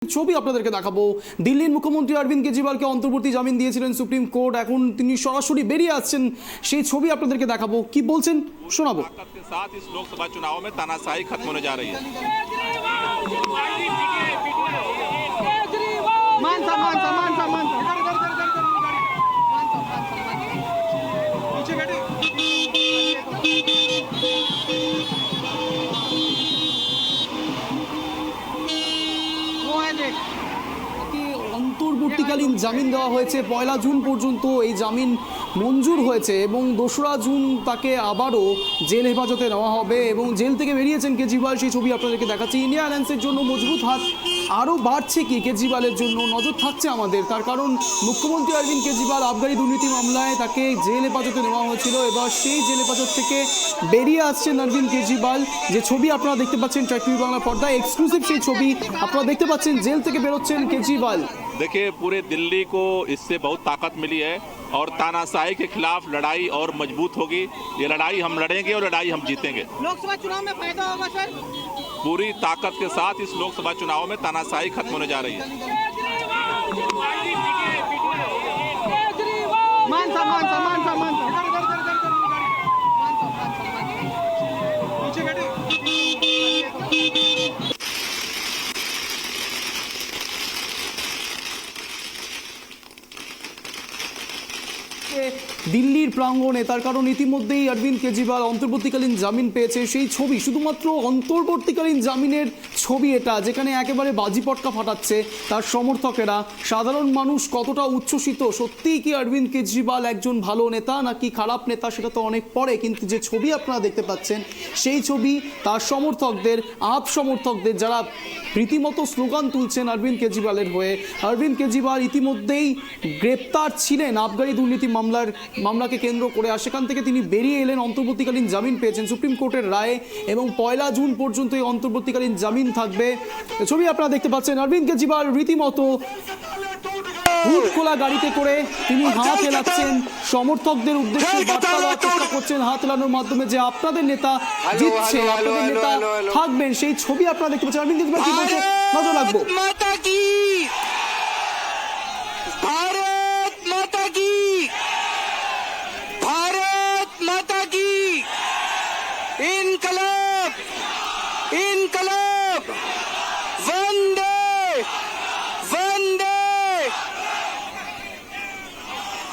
ছবি আপনাদেরকে দেখাবো। দিল্লির মুখ্যমন্ত্রী অরবিন্দ কেজরিওয়ালকে অন্তর্বর্তী জামিন দিয়েছিলেন সুপ্রিম কোর্ট, এখন তিনি সরাসরি বেরিয়ে আসছেন, সেই ছবি আপনাদেরকে দেখাবো। কি বলছেন শোনাবো। के साथ इस लोकसभा चुनाव में तानाशाही खत्म होने जा रही है। অন্তর্বর্তীকালীন জামিন দেওয়া হয়েছে, 1 জুন পর্যন্ত এই জামিন মঞ্জুর হয়েছে এবং 2রা জুন তাকে আবারও জেল হেফাজতে নেওয়া হবে এবং জেল থেকে বেরিয়েছেন কেজরিওয়াল, সেই ছবি আপনাদেরকে দেখাচ্ছি। ইন্ডিয়া অ্যালায়েন্সের জন্য মজবুত হাত আরও বাড়ছে কি কেজরিওয়ালের জন্য, নজর থাকছে আমাদের, তার কারণ মুখ্যমন্ত্রী অরবিন্দ কেজরিওয়াল আবগারি দুর্নীতি মামলায় তাকে জেল হেফাজতে নেওয়া হয়েছিল, এবার সেই জেল হেফাজত থেকে বেরিয়ে আসছেন অরবিন্দ কেজরিওয়াল। যে ছবি আপনারা দেখতে পাচ্ছেন ট্র্যাক টিভি বাংলা পর্দায় এক্সক্লুসিভ সেই ছবি আপনারা দেখতে পাচ্ছেন, জেল থেকে বেরোচ্ছেন কেজরিওয়াল। देखिए, पूरे दिल्ली को इससे बहुत ताकत मिली है और तानाशाही के खिलाफ लड़ाई और मजबूत होगी। ये लड़ाई हम लड़ेंगे और लड़ाई हम जीतेंगे। लोकसभा चुनाव में फायदा होगा सर। पूरी ताकत के साथ इस लोकसभा चुनाव में तानाशाही खत्म होने जा रही है। দিল্লির প্রাঙ্গণে, তার কারণ ইতিমধ্যেই অরবিন্দ কেজরিওয়াল অন্তর্বর্তীকালীন জামিন পেয়েছে, সেই ছবি, শুধুমাত্র অন্তর্বর্তীকালীন জামিনের ছবি এটা, যেখানে একেবারে বাজি পটকা ফাটাচ্ছে তার সমর্থকেরা। সাধারণ মানুষ কতটা উচ্ছ্বসিত, সত্যিই কি অরবিন্দ কেজরিওয়াল একজন ভালো নেতা নাকি খারাপ নেতা সেটা তো অনেক পরে, কিন্তু যে ছবি আপনারা দেখতে পাচ্ছেন সেই ছবি তার সমর্থকদের, আপ সমর্থকদের, যারা রীতিমতো স্লোগান তুলছেন অরবিন্দ কেজরিওয়ালের হয়ে। অরবিন্দ কেজরিওয়াল ইতিমধ্যেই গ্রেপ্তার ছিলেন আবগারি দুর্নীতি মামলাকে কেন্দ্র করে, আর সেখান থেকে তিনি বেরিয়ে এলেন, অন্তর্বর্তীকালীন জামিন পেয়েছেন সুপ্রিম কোর্টের রায়ে এবং 1 জুন পর্যন্ত এই অন্তর্বর্তীকালীন জামিন থাকবে। ছবি আপনারা দেখতে পাচ্ছেন, অরবিন্দ কেজরিওয়াল রীতিমতো হুড খোলা গাড়িতে করে তিনি হাত হেলাচ্ছেন, সমর্থকদের উদ্দেশ্যে বার্তা দেওয়ার চেষ্টা করছেন হাত হেলানোর মাধ্যমে যে আপনাদের নেতা জিতছে, আপনাদের নেতা থাকবেন, সেই ছবি আপনারা দেখতে পাচ্ছেন। অরবিন্দ কেজরিওয়াল কি বলছে নজর রাখবো। इनकलाब इनकलाब वंदे वंदे।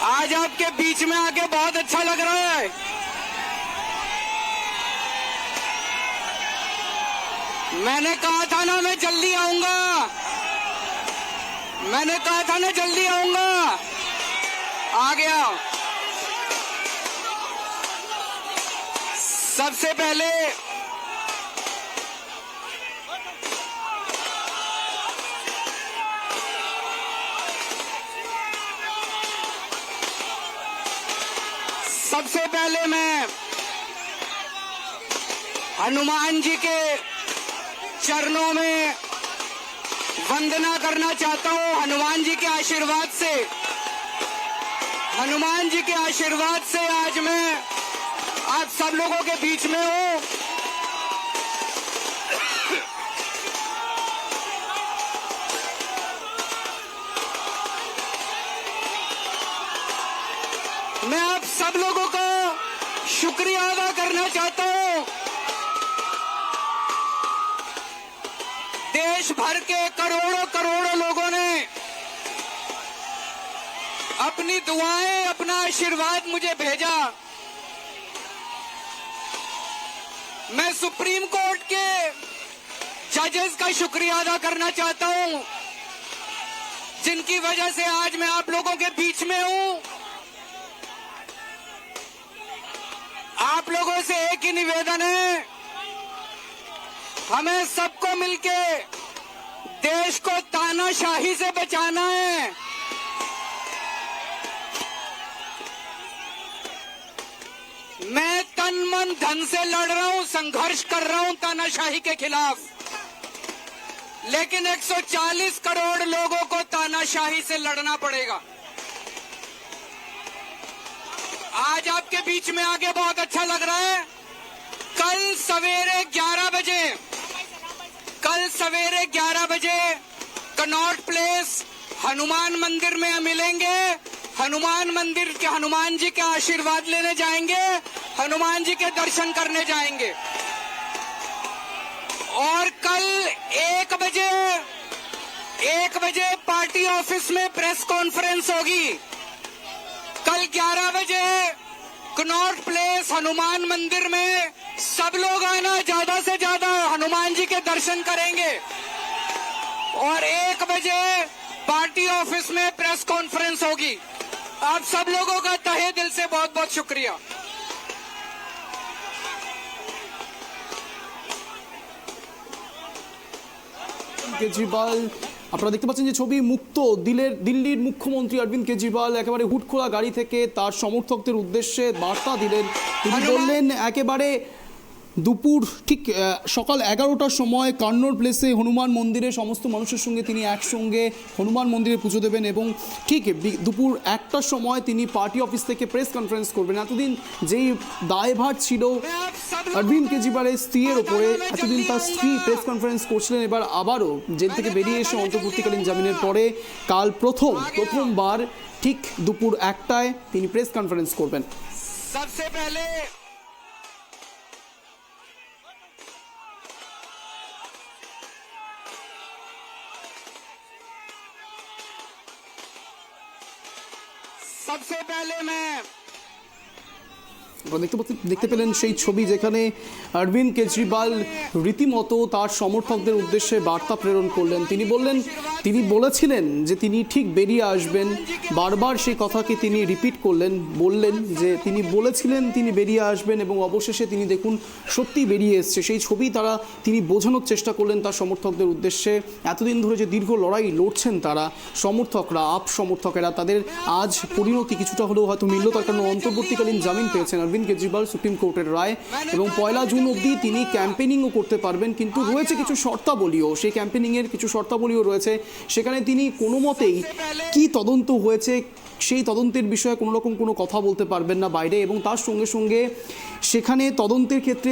आज आपके बीच में आके बहुत अच्छा लग रहा है। मैंने कहा था ना मैं जल्दी आऊंगा, मैंने कहा था ना जल्दी आऊंगा, आ गया। सबसे पहले मैं हनुमान जी के चरणों में वंदना करना चाहता हूं। हनुमान जी के आशीर्वाद से, हनुमान जी के आशीर्वाद से आज मैं आप सब लोगों के बीच में हूं। मैं आप सब लोगों का शुक्रिया अदा करना चाहता हूं। देश भर के करोड़ों करोड़ों लोगों ने अपनी दुआएं, अपना आशीर्वाद मुझे भेजा। मैं सुप्रीम कोर्ट के जजेस का शुक्रिया अदा करना चाहता हूं, जिनकी वजह से आज मैं आप लोगों के बीच में हूं। आप लोगों से एक ही निवेदन है, हमें सबको मिलके देश को तानाशाही से बचाना है। मैं तन मन धन से लड़ रहा हूं, संघर्ष कर रहा हूं तानाशाही के खिलाफ, लेकिन 140 करोड़ लोगों को तानाशाही से लड़ना पड़ेगा। आज आपके बीच में आके बहुत अच्छा लग रहा है। कल सवेरे 11 बजे कनॉट प्लेस हनुमान मंदिर में मिलेंगे। हनुमान मंदिर के हनुमान जी के आशीर्वाद लेने जाएंगे, हनुमान जी के दर्शन करने जाएंगे। और कल 1 बजे पार्टी ऑफिस में प्रेस कॉन्फ्रेंस होगी। कल 11 बजे कनॉट प्लेस हनुमान मंदिर में सब लोग आना, ज्यादा से ज्यादा हनुमान जी के दर्शन करेंगे। और 1 बजे पार्टी ऑफिस में प्रेस कॉन्फ्रेंस होगी। आप सब लोगों का तहे दिल से बहुत बहुत शुक्रिया। কেজরিওয়াল আপনারা দেখতে পাচ্ছেন যে ছবি মুক্ত দিল্লির মুখ্যমন্ত্রী অরবিন্দ কেজরিওয়াল একেবারে হুটখোলা গাড়ি থেকে তার সমর্থকদের উদ্দেশ্যে বার্তা দিলেন। তিনি বললেন একেবারে দুপুর ঠিক সকাল 11টার সময় কন্নড় প্লেসে হনুমান মন্দিরে সমস্ত মানুষের সঙ্গে তিনি একসঙ্গে হনুমান মন্দিরে পুজো দেবেন এবং ঠিক দুপুর 1টার সময় তিনি পার্টি অফিস থেকে প্রেস কনফারেন্স করবেন। এতদিন যেই দায়ভার ছিল অরবিন্দ কেজরিওয়ালের স্ত্রীর ওপরে, এতদিন তার স্ত্রী প্রেস কনফারেন্স করছিলেন, এবার আবারও জেল থেকে বেরিয়ে এসে অন্তর্বর্তীকালীন জামিনের পরে কাল প্রথমবার ঠিক দুপুর 1টায় তিনি প্রেস কনফারেন্স করবেন। सबसे पहले मैं দেখতে পেলেন সেই ছবি যেখানে অরবিন্দ কেজরিওয়াল রীতিমতো তার সমর্থকদের উদ্দেশ্যে বার্তা প্রেরণ করলেন। তিনি বলেছিলেন যে তিনি ঠিক বেরিয়ে আসবেন, বারবার সেই কথাকে তিনি রিপিট বললেন যে তিনি বলেছিলেন তিনি বেরিয়ে আসবেন এবং অবশেষে তিনি দেখুন সত্যি বেরিয়ে এসছে। সেই ছবি তিনি বোঝানোর চেষ্টা করলেন তার সমর্থকদের উদ্দেশ্যে। এতদিন ধরে যে দীর্ঘ লড়াই লড়ছেন তারা সমর্থকেরা, তাদের আজ পরিণতি কিছুটা হলেও হয়তো মিলল, তার কারণ অন্তর্বর্তীকালীন জামিন পেয়েছেন অরবিন্দ কেজরিওয়াল সুপ্রিম কোর্টের রায় এবং 1 জুন অবধি তিনি ক্যাম্পেনিংও করতে পারবেন। কিন্তু রয়েছে কিছু শর্তাবলীও, সেই ক্যাম্পেনিংয়ের কিছু শর্তাবলীও রয়েছে। সেখানে তিনি কোনো মতেই কি তদন্ত হয়েছে সেই তদন্তের বিষয়ে কোনো রকম কোনো কথা বলতে পারবেন না বাইরে, এবং তার সঙ্গে সঙ্গে সেখানে তদন্তের ক্ষেত্রে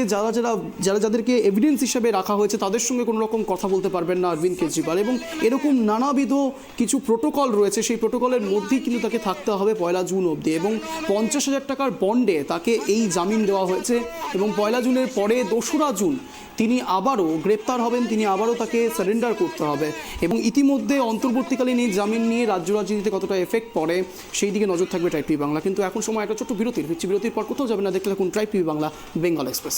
যাদেরকে এভিডেন্স হিসেবে রাখা হয়েছে তাদের সঙ্গে কোনো রকম কথা বলতে পারবেন না অরবিন্দ কেজরিওয়াল। এবং এরকম নানাবিধ কিছু প্রোটোকল রয়েছে, সেই প্রোটোকলের মধ্যেই কিন্তু তাকে থাকতে হবে 1 জুন অবধি এবং 50,000 টাকার বন্ডে তাকে এই জামিন দেওয়া হয়েছে। এবং 1 জুনের পরে 2রা জুন তিনি আবারও গ্রেপ্তার হবেন, তিনি আবারও তাকে সারেন্ডার করতে হবে। এবং ইতিমধ্যে অন্তর্বর্তীকালীন এই জামিন নিয়ে রাজ্য রাজনীতিতে কতটা এফেক্ট পড়ে সেই দিকে নজর থাকবে ট্রাইব টিভি বাংলা। কিন্তু এখন সময় একটা ছোট্ট বিরতির পর কোথাও যাবে না, দেখতে থাকুন tribe TV Bangla, Bengal express.